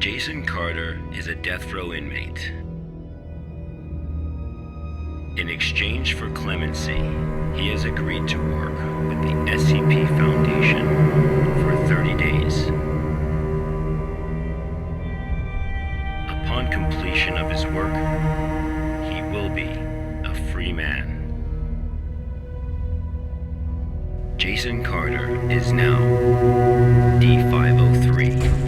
Jason Carter is a death row inmate. In exchange for clemency, he has agreed to work with the SCP Foundation for 30 days. Upon completion of his work, he will be a free man. Jason Carter is now D503.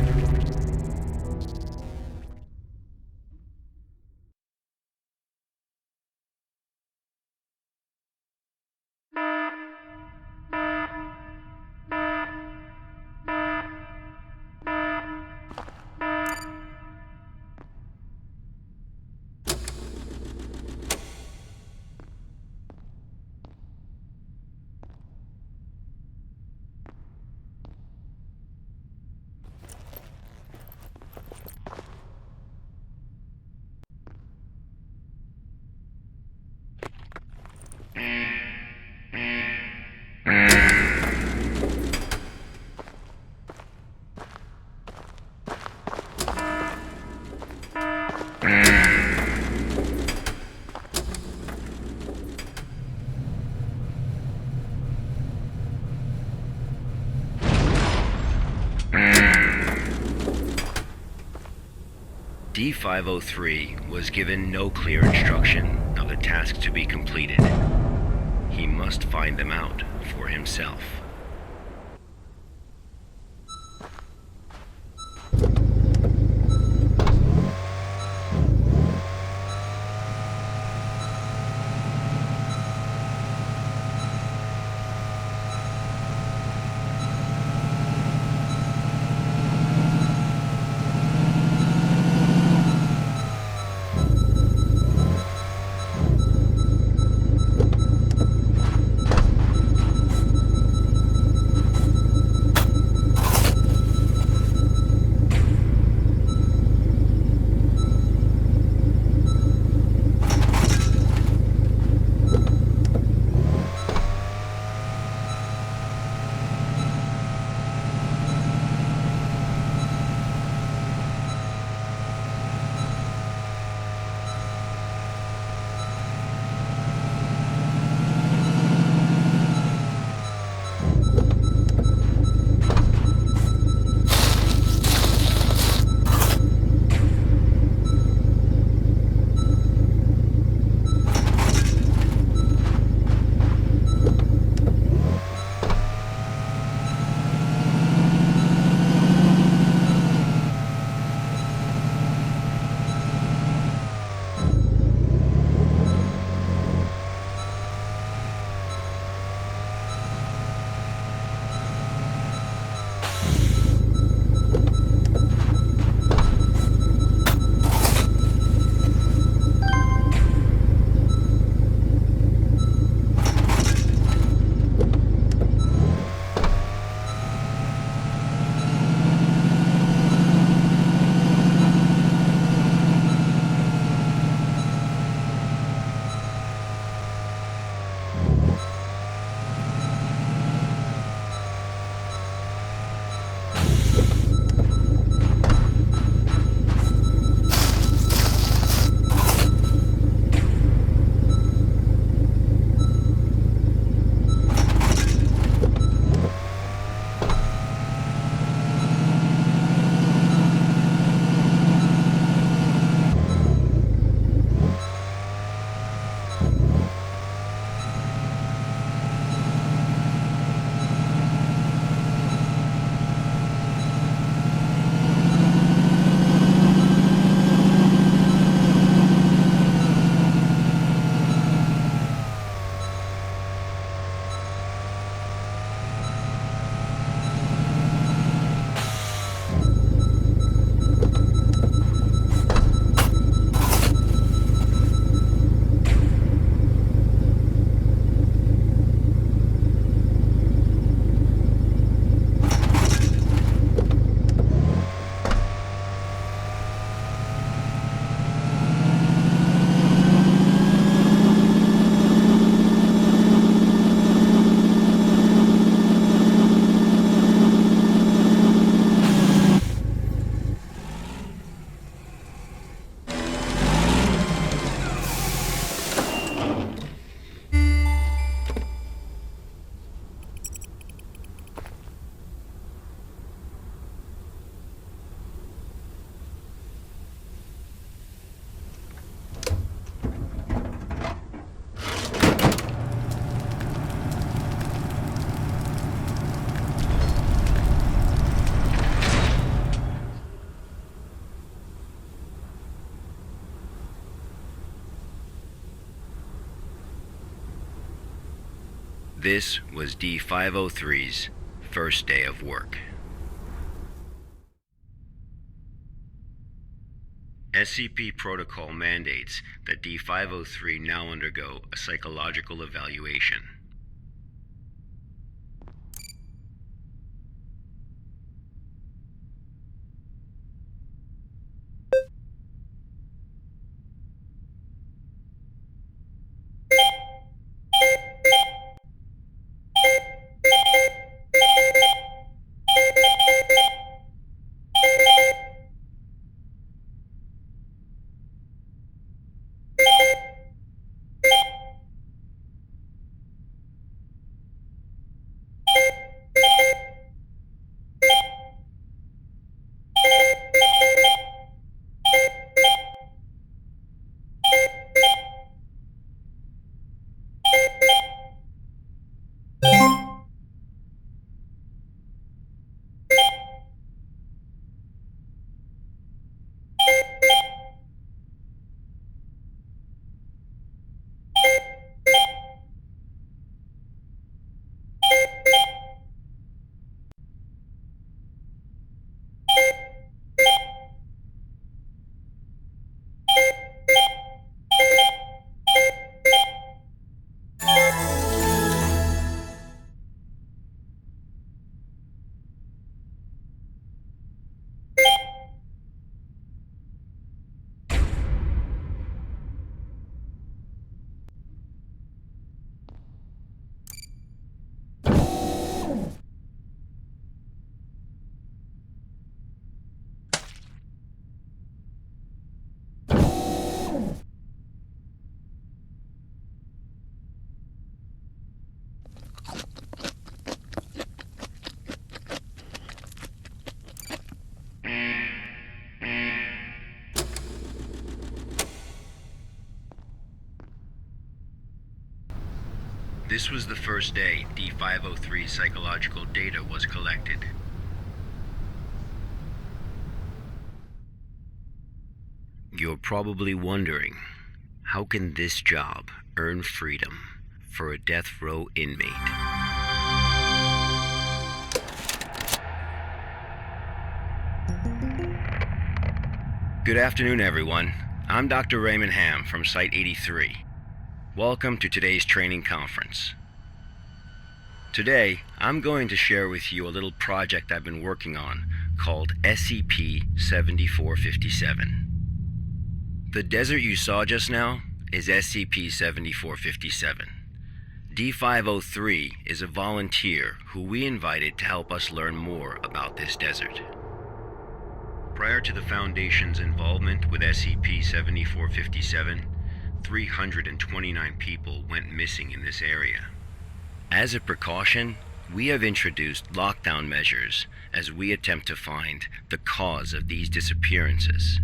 D503 was given no clear instruction of the task to be completed. He must find them out for himself. This was D503's first day of work. SCP protocol mandates that D503 now undergo a psychological evaluation. This was the first day D503 psychological data was collected. You're probably wondering, how can this job earn freedom for a death row inmate? Good afternoon, everyone. I'm Dr. Raymond Ham from Site-83. Welcome to today's training conference. Today, I'm going to share with you a little project I've been working on called SCP-7457. The desert you saw just now is SCP-7457. D503 is a volunteer who we invited to help us learn more about this desert. Prior to the Foundation's involvement with SCP-7457, 329 people went missing in this area. As a precaution, we have introduced lockdown measures as we attempt to find the cause of these disappearances.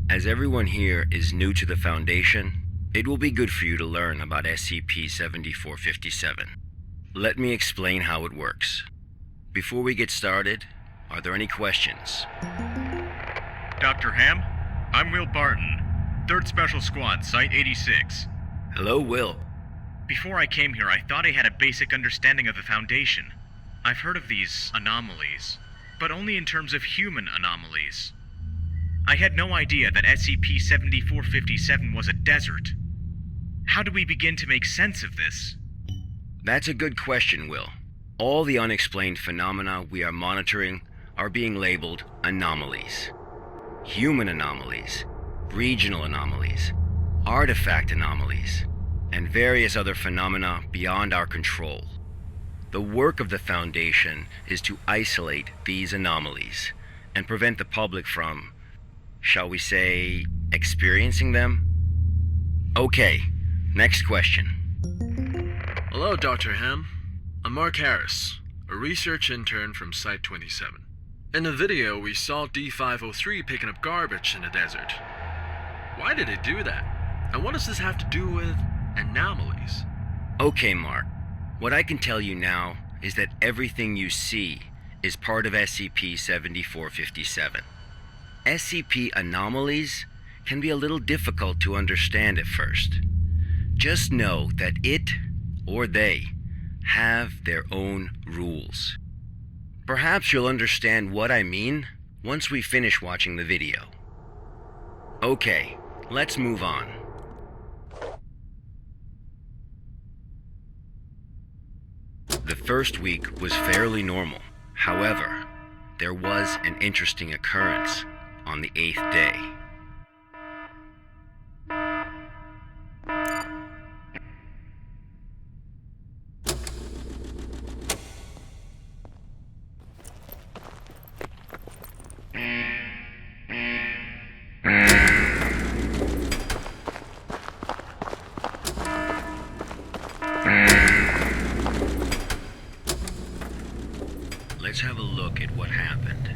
As everyone here is new to the Foundation, it will be good for you to learn about SCP-7457. Let me explain how it works. Before we get started, are there any questions? Dr. Ham, I'm Will Barton, 3rd Special Squad, Site-86. Hello, Will. Before I came here, I thought I had a basic understanding of the Foundation. I've heard of these anomalies, but only in terms of human anomalies. I had no idea that SCP-7457 was a desert. How do we begin to make sense of this? That's a good question, Will. All the unexplained phenomena we are monitoring are being labeled anomalies. Human anomalies, regional anomalies, artifact anomalies, and various other phenomena beyond our control. The work of the Foundation is to isolate these anomalies and prevent the public from, shall we say, experiencing them? Okay, next question. Hello, Dr. Ham. I'm Mark Harris, a research intern from Site-27. In the video, we saw D503 picking up garbage in the desert. Why did it do that? And what does this have to do with anomalies? Okay, Mark. What I can tell you now is that everything you see is part of SCP-7457. SCP anomalies can be a little difficult to understand at first. Just know that it, or they, have their own rules. Perhaps you'll understand what I mean once we finish watching the video. Okay, let's move on. The first week was fairly normal. However, there was an interesting occurrence on the 8th day. Let's have a look at what happened.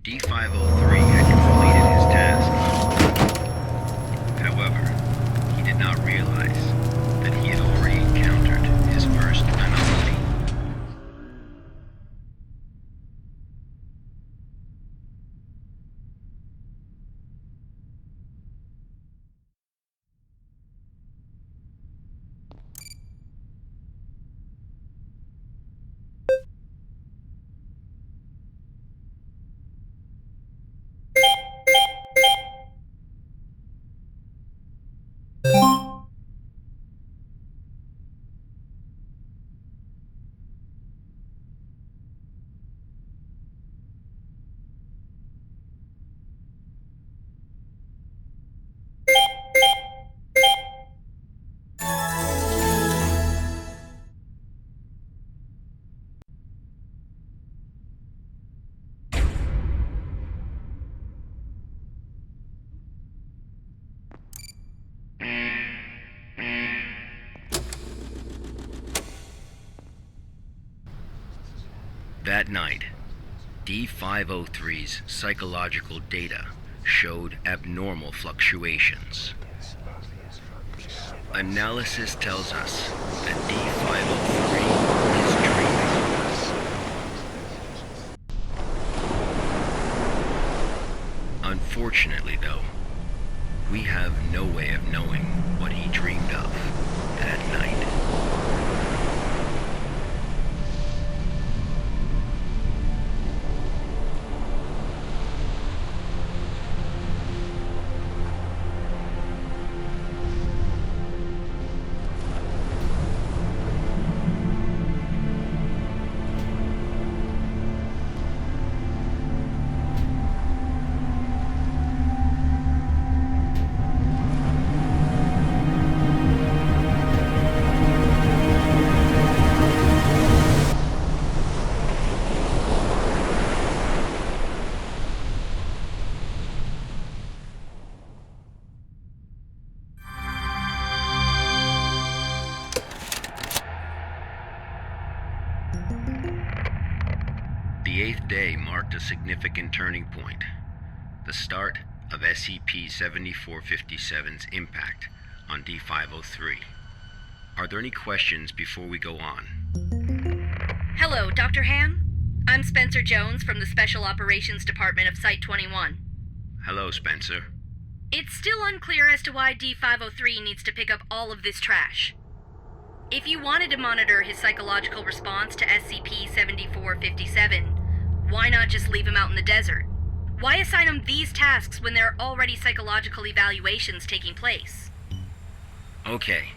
D503 had completed his task. However, he did not realize that he had already encountered his first anomaly. That night, D503's psychological data showed abnormal fluctuations. Analysis tells us that D503 is dreaming. Unfortunately, though, we have no way of knowing what he dreamed of that night. The 8th day marked a significant turning point, the start of SCP-7457's impact on D503. Are there any questions before we go on? Hello, Dr. Ham. I'm Spencer Jones from the Special Operations Department of Site-21. Hello, Spencer. It's still unclear as to why D503 needs to pick up all of this trash. If you wanted to monitor his psychological response to SCP-7457, why not just leave him out in the desert? Why assign him these tasks when there are already psychological evaluations taking place? Okay,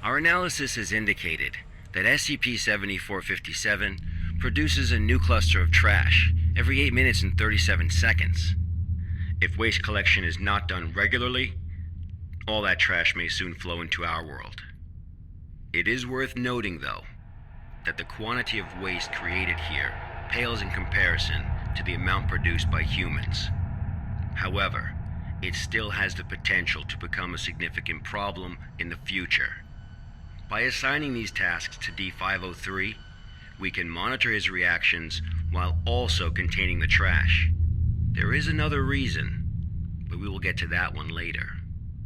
our analysis has indicated that SCP-7457 produces a new cluster of trash every 8 minutes and 37 seconds. If waste collection is not done regularly, all that trash may soon flow into our world. It is worth noting, though, that the quantity of waste created here pales in comparison to the amount produced by humans. However, it still has the potential to become a significant problem in the future. By assigning these tasks to D503, we can monitor his reactions while also containing the trash. There is another reason, but we will get to that one later.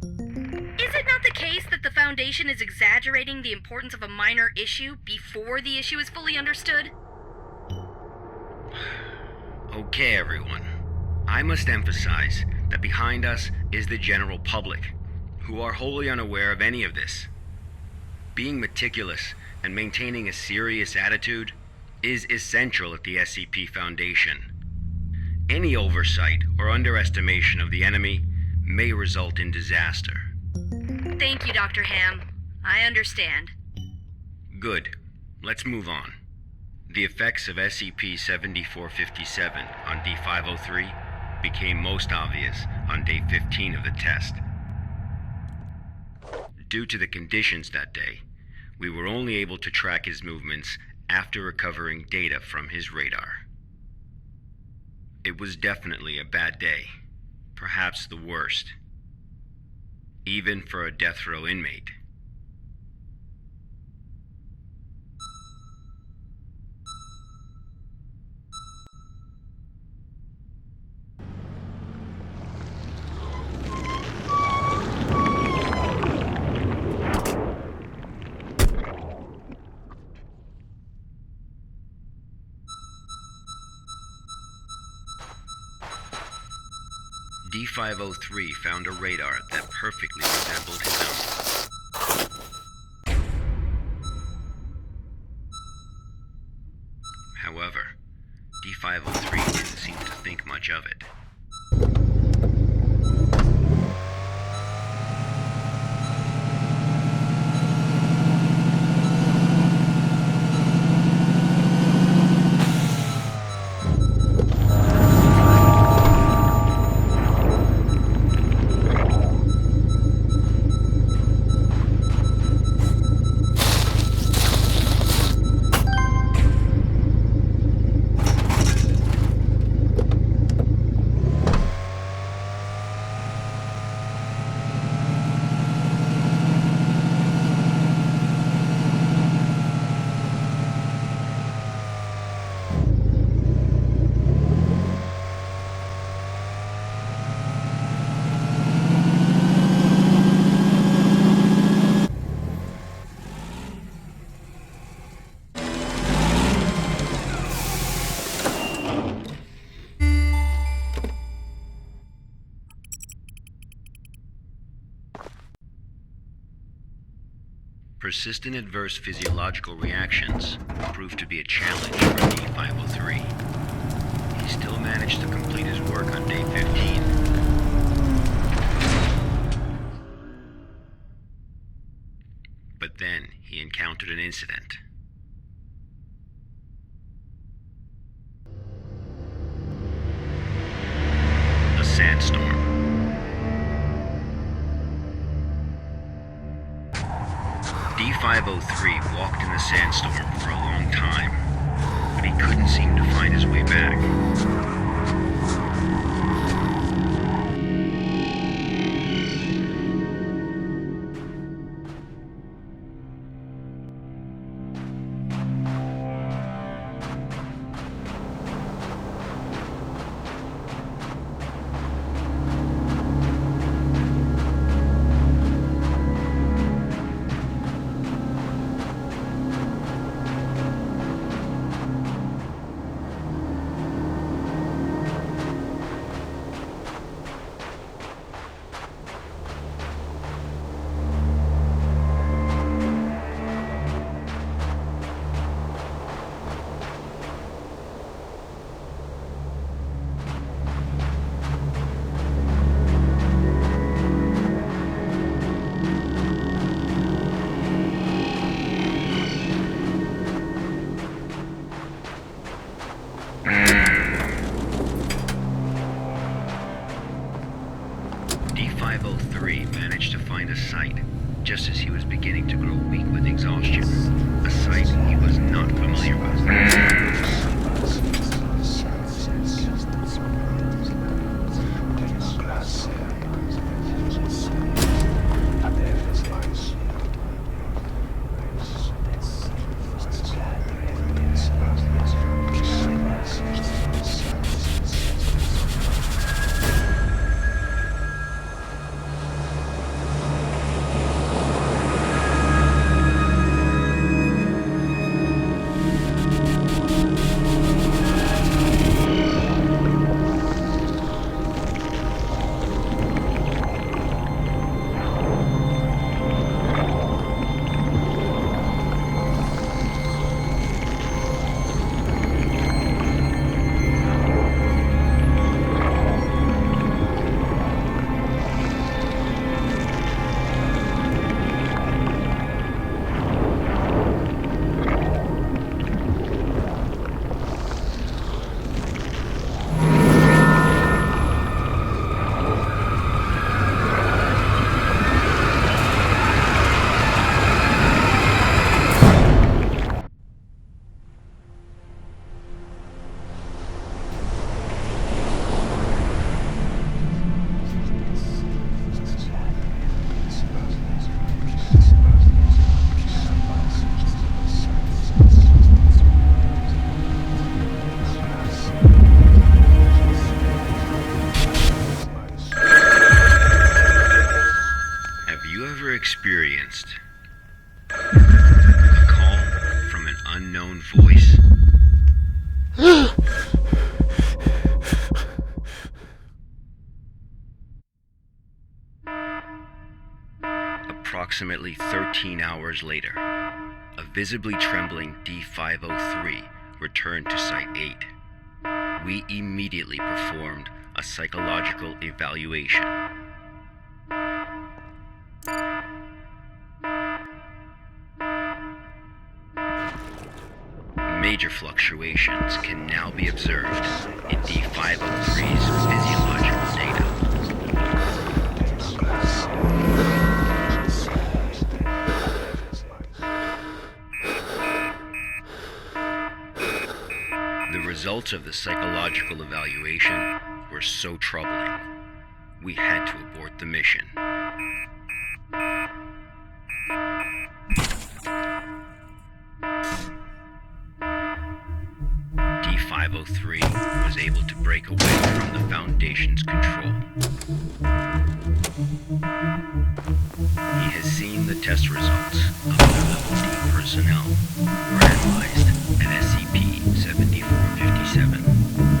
Is it not the case that the Foundation is exaggerating the importance of a minor issue before the issue is fully understood? Okay, everyone. I must emphasize that behind us is the general public, who are wholly unaware of any of this. Being meticulous and maintaining a serious attitude is essential at the SCP Foundation. Any oversight or underestimation of the enemy may result in disaster. Thank you, Dr. Ham. I understand. Good. Let's move on. The effects of SCP-7457 on D503 became most obvious on day 15 of the test. Due to the conditions that day, we were only able to track his movements after recovering data from his radar. It was definitely a bad day, perhaps the worst, even for a death row inmate. D503 found a radar that perfectly resembled his own. However, D503 didn't seem to think much of it. Persistent adverse physiological reactions proved to be a challenge for D503. He still managed to complete his work on day 15. But then he encountered an incident. A sandstorm. D503 walked in the sandstorm for a long time, but he couldn't seem to find his way back. D503 managed to find a site just as he was beginning to grow weak with exhaustion, a site he was not familiar with. Experienced a call from an unknown voice. Approximately 13 hours later, a visibly trembling D503 returned to Site 8. We immediately performed a psychological evaluation. Major fluctuations can now be observed in D503's physiological data. The results of the psychological evaluation were so troubling, we had to abort the mission. D503 was able to break away from the Foundation's control. He has seen the test results of the Level D personnel who were analyzed at SCP-7457.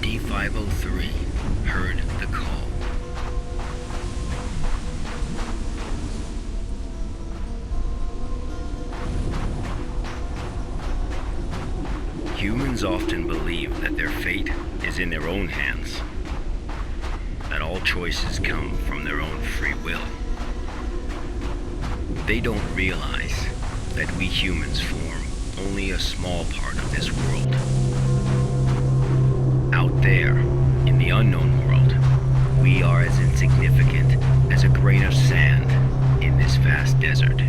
D503 heard the call. Humans often believe that their fate is in their own hands, that all choices come from their own free will. They don't realize that we humans form only a small part of this world. Out there, in the unknown world, we are as insignificant as a grain of sand in this vast desert.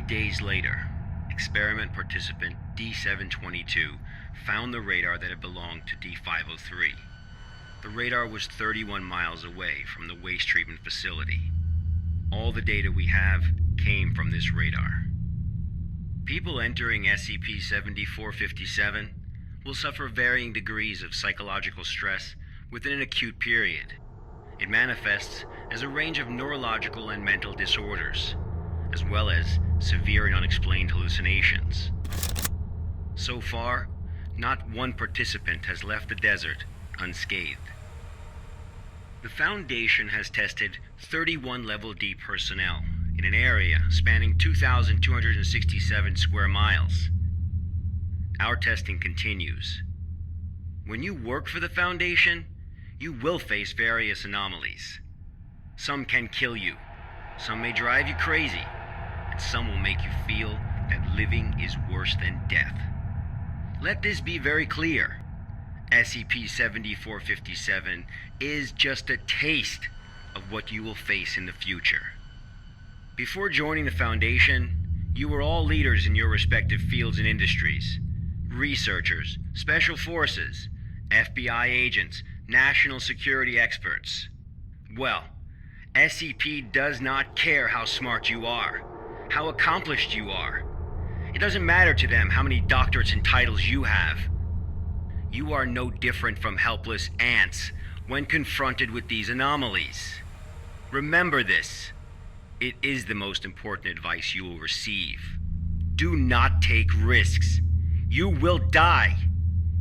Days later, experiment participant D722 found the radar that had belonged to D503. The radar was 31 miles away from the waste treatment facility. All the data we have came from this radar. People entering SCP-7457 will suffer varying degrees of psychological stress within an acute period. It manifests as a range of neurological and mental disorders, as well as severe and unexplained hallucinations. So far, not one participant has left the desert unscathed. The Foundation has tested 31 Level D personnel in an area spanning 2,267 square miles. Our testing continues. When you work for the Foundation, you will face various anomalies. Some can kill you, some may drive you crazy, and some will make you feel that living is worse than death. Let this be very clear. SCP-7457 is just a taste of what you will face in the future. Before joining the Foundation, you were all leaders in your respective fields and industries. Researchers, special forces, FBI agents, national security experts. Well, SCP does not care how smart you are, how accomplished you are. It doesn't matter to them how many doctorates and titles you have. You are no different from helpless ants when confronted with these anomalies. Remember this. It is the most important advice you will receive. Do not take risks. You will die.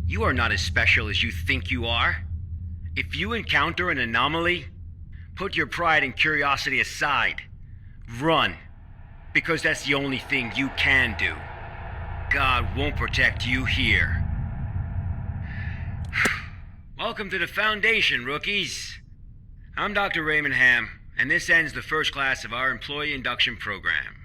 You are not as special as you think you are. If you encounter an anomaly, put your pride and curiosity aside. Run. Because that's the only thing you can do. God won't protect you here. Welcome to the Foundation, rookies. I'm Dr. Raymond Ham, and this ends the first class of our employee induction program.